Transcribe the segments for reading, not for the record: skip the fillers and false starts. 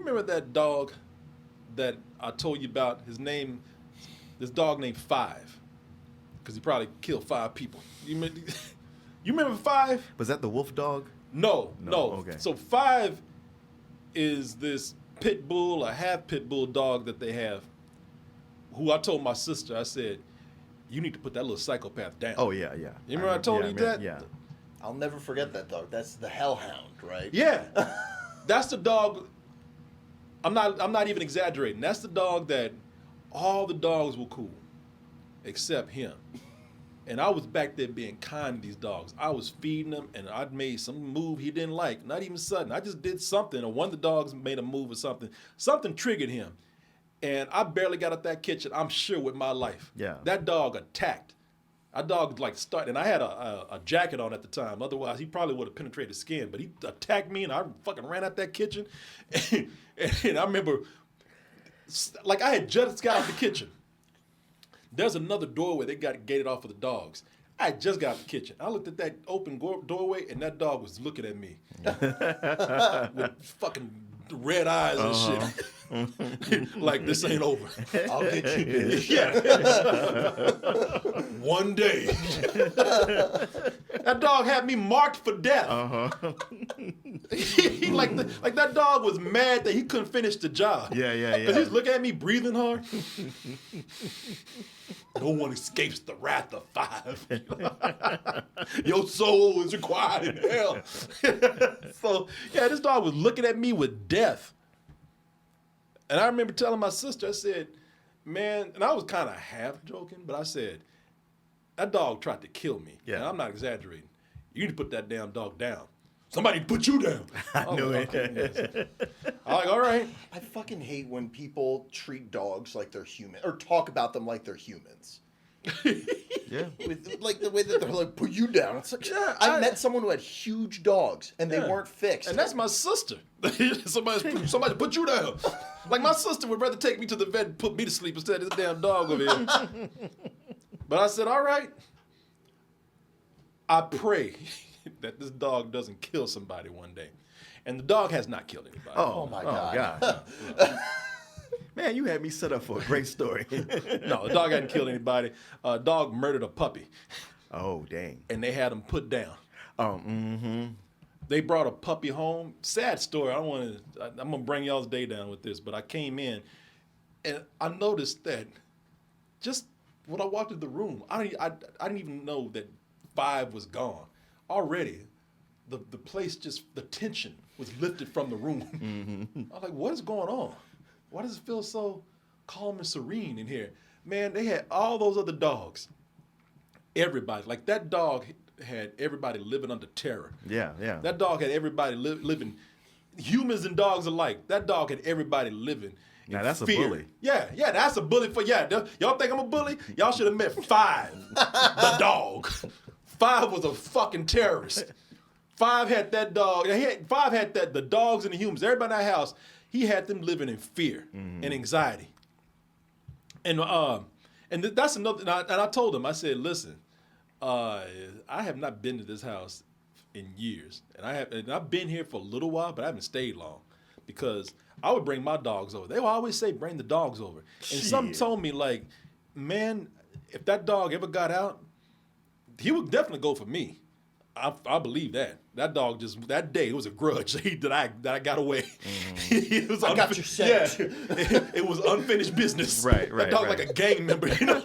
remember that dog that I told you about? His name, this dog named Five, because he probably killed 5 people. You remember Five? Was that the wolf dog? No. Okay. So Five is this pit bull, a half pit bull dog that they have, who I told my sister, I said, you need to put that little psychopath down. Oh, yeah. You remember I told you that? Yeah. I'll never forget that dog. That's the hellhound, right? Yeah. That's the dog. I'm not even exaggerating. That's the dog that all the dogs were cool, except him. And I was back there being kind to these dogs. I was feeding them, and I'd made some move he didn't like. Not even sudden. I just did something, or one of the dogs made a move or something. Something triggered him. And I barely got out that kitchen, I'm sure, with my life. Yeah. That dog attacked. That dog started, and I had a jacket on at the time. Otherwise, he probably would have penetrated skin. But he attacked me, and I fucking ran out that kitchen. And I remember, like, I had just got out the kitchen. There's another doorway they got gated off for the dogs. I had just got out the kitchen. I looked at that open doorway, and that dog was looking at me with fucking red eyes and shit. Like, this ain't over. I'll get you. Yeah. One day. That dog had me marked for death. Like that dog was mad that he couldn't finish the job. Yeah. Because he's looking at me breathing hard. No one escapes the wrath of 5. Your soul is required in hell. So, yeah, this dog was looking at me with death. And I remember telling my sister, I said, man, and I was kind of half joking, but I said, that dog tried to kill me. Yeah. And I'm not exaggerating. You need to put that damn dog down. Somebody put you down. I knew it. I'm like, all right. I fucking hate when people treat dogs like they're human, or talk about them like they're humans. Yeah. With, like, the way that they're like, put you down. It's like, Yeah, I met someone who had huge dogs, and they Yeah. weren't fixed. And that's my sister. somebody put you down. Like, my sister would rather take me to the vet and put me to sleep instead of this damn dog over here. But I said, all right. I pray that this dog doesn't kill somebody one day. And the dog has not killed anybody. Oh my God. Man, you had me set up for a great story. No, the dog hadn't killed anybody. Dog murdered a puppy. Oh, dang. And they had him put down. Oh, mm-hmm. They brought a puppy home. Sad story. I'm gonna bring y'all's day down with this, but I came in and I noticed that just when I walked in the room, I didn't even know that 5 was gone. Already, the place the tension was lifted from the room. Mm-hmm. I was like, what is going on? Why does it feel so calm and serene in here? Man, they had all those other dogs. Everybody, like that dog had everybody living under terror. Yeah. That dog had everybody living, humans and dogs alike. That dog had everybody living in Now that's fear. a bully. Yeah, that's a bully y'all think I'm a bully? Y'all should have met 5, the dog. 5 was a fucking terrorist. 5 had that dog. 5 had the dogs and the humans. Everybody in that house, he had them living in fear and anxiety. And that's another. And I told him, I said, listen, I have not been to this house in years, and I've been here for a little while, but I haven't stayed long because I would bring my dogs over. They would always say, bring the dogs over. And some told me, like, man, if that dog ever got out, he would definitely go for me. I believe that. That dog that day, it was a grudge that I got away. Mm-hmm. I got your scent. Yeah, it was unfinished business. Right. That dog like a gang member. You know?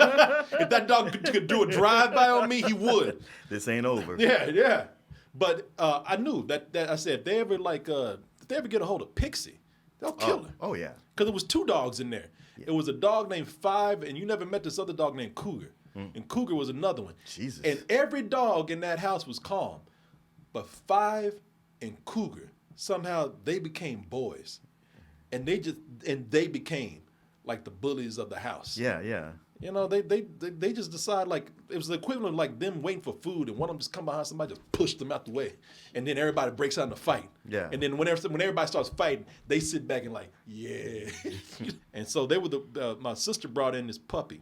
If that dog could do a drive-by on me, he would. This ain't over. Yeah. But I knew that I said, if they ever get a hold of Pixie, they'll kill her. Oh, yeah. Because there was 2 dogs in there. Yeah. It was a dog named 5, and you never met this other dog named Cougar. And Cougar was another one. Jesus. And every dog in that house was calm. But 5 and Cougar, somehow they became boys. And they became like the bullies of the house. Yeah. You know, they just decide, like, it was the equivalent of like them waiting for food and one of them just come behind somebody, just push them out the way. And then everybody breaks out in a fight. Yeah. And then when everybody starts fighting, they sit back and like, yeah. And so they were my sister brought in this puppy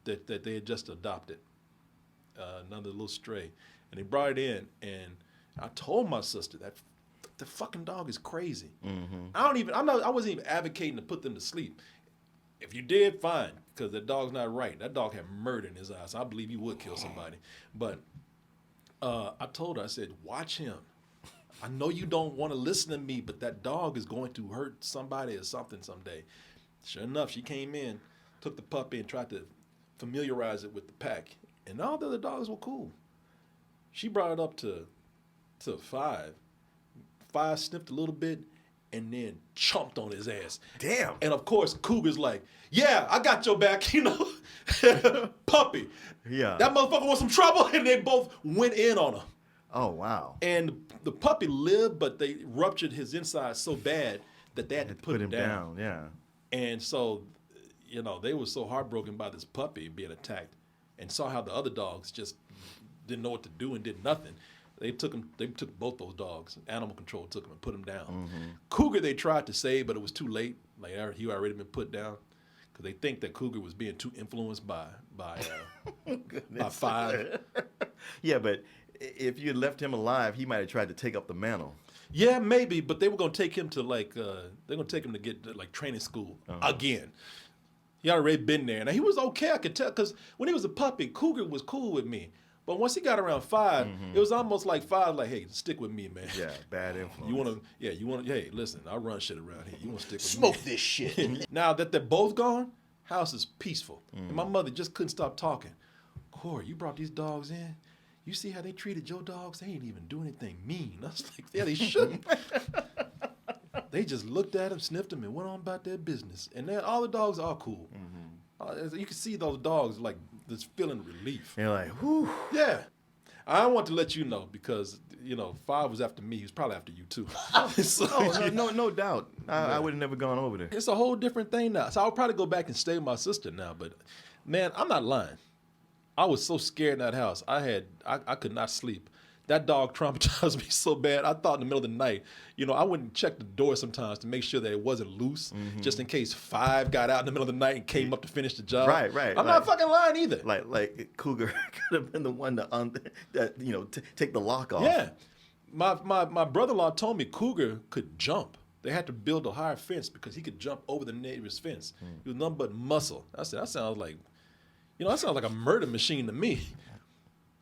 that they had just adopted, another little stray. And they brought it in, and I told my sister that the fucking dog is crazy. Mm-hmm. I wasn't even advocating to put them to sleep. If you did, fine, because the dog's not right. That dog had murder in his eyes. So I believe he would kill somebody. But I told her, I said, watch him. I know you don't want to listen to me, but that dog is going to hurt somebody or something someday. Sure enough, she came in, took the puppy, and tried to familiarize it with the pack. And all the other dogs were cool. She brought it up to 5. 5 sniffed a little bit and then chomped on his ass. Damn. And of course, Cougar's like, yeah, I got your back, you know. Puppy. Yeah. That motherfucker wants some trouble. And they both went in on her. Oh, wow. And the puppy lived, but they ruptured his inside so bad that they had to put him down. Yeah. And so, you know, they were so heartbroken by this puppy being attacked and saw how the other dogs just didn't know what to do and did nothing. They took both those dogs. Animal control took them and put them down. Mm-hmm. Cougar they tried to save, but it was too late. Like he already been put down because they think that Cougar was being too influenced by 5. Yeah, but if you had left him alive, he might have tried to take up the mantle. Yeah, maybe, but they were gonna take him to they're gonna take him to get like training school again. He already been there. Now he was okay, I could tell, because when he was a puppy, Cougar was cool with me. But once he got around 5, it was almost like 5, like, hey, stick with me, man. Yeah, bad influence. Hey, listen, I run shit around here. You want to stick with Smoke me? this shit. Now that they're both gone, house is peaceful. And my mother just couldn't stop talking. Corey, you brought these dogs in. You see how they treated your dogs? They ain't even do anything mean. I was like, yeah, they shouldn't. They just looked at him, sniffed him, and went on about their business. And then all the dogs are cool. You can see those dogs like just feeling relief. You're like, whew. Yeah. I want to let you know because, you know, 5 was after me. He was probably after you too. So, No doubt. I would have never gone over there. it's a whole different thing now. So I'll probably go back and stay with my sister now. But, man, I'm not lying. I was so scared in that house. I could not sleep. That dog traumatized me so bad. I thought in the middle of the night, you know, I wouldn't check the door sometimes to make sure that it wasn't loose, just in case 5 got out in the middle of the night and came up to finish the job. Right. I'm not fucking lying either. Like Cougar could have been the one to take the lock off. Yeah. My brother-in-law told me Cougar could jump. They had to build a higher fence because he could jump over the neighbor's fence. He was nothing but muscle. I said, that sounds like a murder machine to me.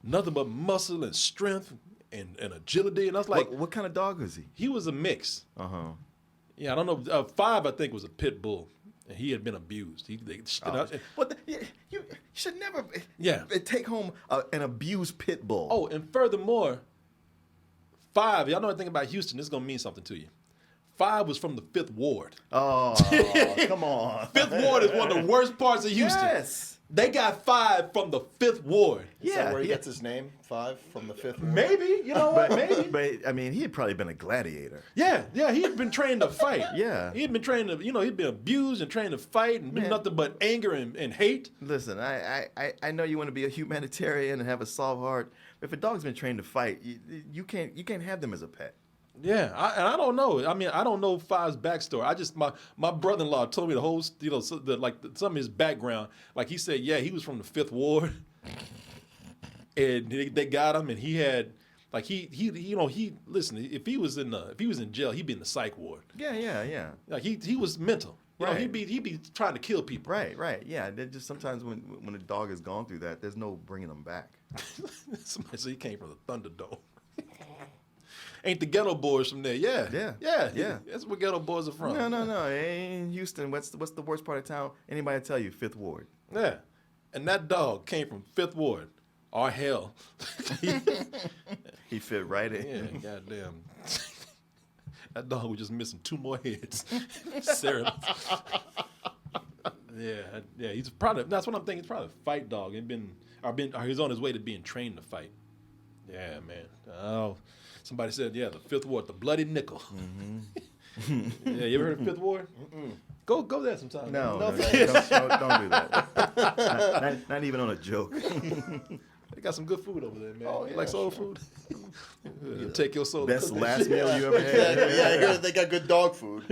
Nothing but muscle and strength and agility. And I was like, what kind of dog was he? He was a mix. Uh-huh. Yeah, I don't know. 5, I think, was a pit bull. And he had been abused. You should never take home an abused pit bull. Oh, and furthermore, 5, y'all know anything about Houston, this is going to mean something to you. 5 was from the 5th Ward. Oh, come on. 5th Ward is one of the worst parts of Houston. Yes. They got 5 from the 5th Ward. Is that where he gets his name? 5 from the 5th Ward? Maybe. You know what? Maybe. But, I mean, he had probably been a gladiator. Yeah, he had been trained to fight. Yeah. He had been trained to, he'd been abused and trained to fight and do nothing but anger and hate. Listen, I know you want to be a humanitarian and have a soft heart, but if a dog's been trained to fight, you can't have them as a pet. Yeah, I don't know. I mean, I don't know 5's backstory. I just my brother-in-law told me the whole, some of his background. Like he said, yeah, he was from the 5th Ward, and they got him, and he had like listen. If he was in jail, he'd be in the psych ward. Yeah. Like he was mental. You know, Right. he'd be trying to kill people. Right. Yeah, just sometimes when a dog has gone through that, there's no bringing them back. Somebody said he came from the Thunderdome. Ain't the ghetto boys from there? Yeah. That's where ghetto boys are from. No. In Houston, what's the worst part of town? Anybody tell you? 5th Ward. Yeah, and that dog came from 5th Ward, or hell. He fit right in. Yeah, goddamn. That dog was just missing 2 more heads. Sarah. Yeah. He's probably. That's what I'm thinking. He's probably a fight dog. He's on his way to being trained to fight. Yeah, man. Oh. Somebody said, the 5th Ward, the Bloody Nickel. Yeah, you ever heard of 5th Ward? Go there sometime. No, don't do that. Not even on a joke. They got some good food over there, man. Oh, You like soul food? You take your soul. Best cook that last shit. meal you ever had. Yeah, they got good dog food.